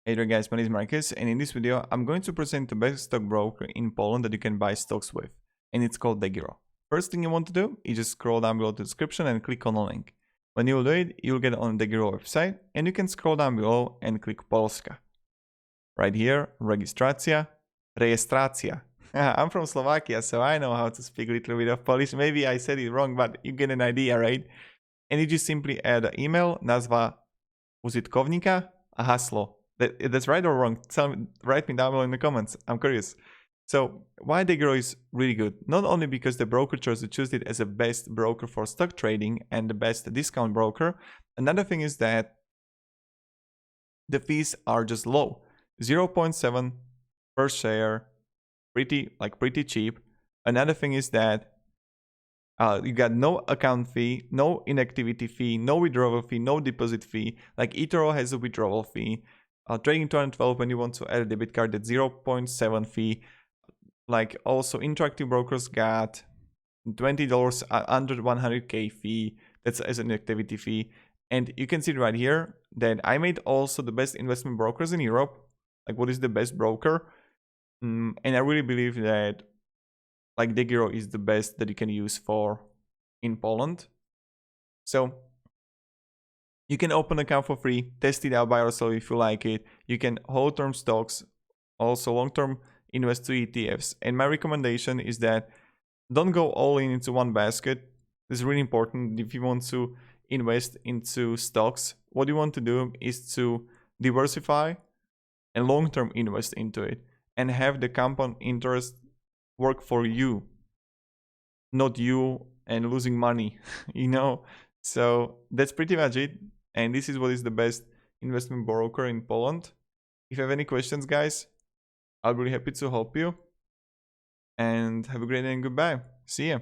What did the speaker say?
Hey there guys, my name is Marcus, and in this video I'm going to present the best stockbroker in Poland that you can buy stocks with, and it's called DEGIRO. First thing you want to do is just scroll down below the description and click on the link. When you do it, you'll get on the DEGIRO website, and you can scroll down below and click Polska. Right here, rejestracja. I'm from Slovakia, so I know how to speak a little bit of Polish. Maybe I said it wrong, but you get an idea, right? And you just simply add an email, nazwa użytkownika, a hasło. That's right or wrong? Write me down below in the comments. I'm curious. So why DEGIRO is really good? Not only because the broker chose to choose it as the best broker for stock trading and the best discount broker. Another thing is that the fees are just low. 0.7 per share, pretty cheap. Another thing is that you got no account fee, no inactivity fee, no withdrawal fee, no deposit fee. Like eToro has a withdrawal fee. Trading 212, when you want to add a debit card, that's 0.7 fee. Like also interactive brokers got $20 under 100k fee. That's as an activity fee. And you can see right here that I made also the best investment brokers in Europe. Like what is the best broker? And I really believe that like DEGIRO is the best that you can use for in Poland. So you can open an account for free, test it out by yourself if you like it. You can hold term stocks, also long-term invest to ETFs. And my recommendation is that don't go all in into one basket. This is really important. If you want to invest into stocks, what you want to do is to diversify and long-term invest into it and have the compound interest work for you, not you and losing money, you know? So that's pretty much it. And this is what is the best investment broker in Poland. If you have any questions, guys, I'll be really happy to help you. And have a great day and goodbye. See ya.